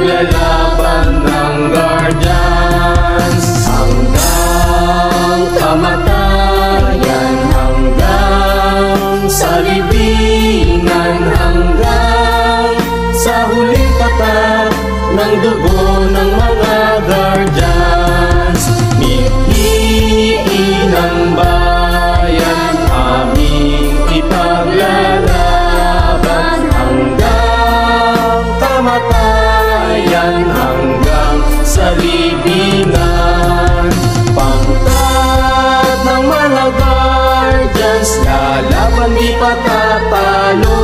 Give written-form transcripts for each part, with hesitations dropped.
ipaglalaban ng Guardians. Hanggang kamatayan, hanggang sa libingan, hanggang sa huling tapat ng dugo ng mga Guardians. Mitiin ng bayan, aming ipaglalaban hanggang kamatayan, hanggang sa libingan. Pangkat ng mga Guardians, lalaban di patatalo.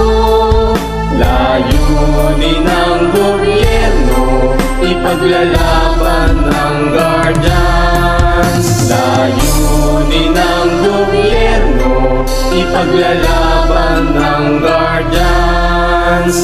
Layunin ng gobyerno, ipaglalaban ng Guardians. Layunin ng gobyerno, ipaglalaban ng Guardians.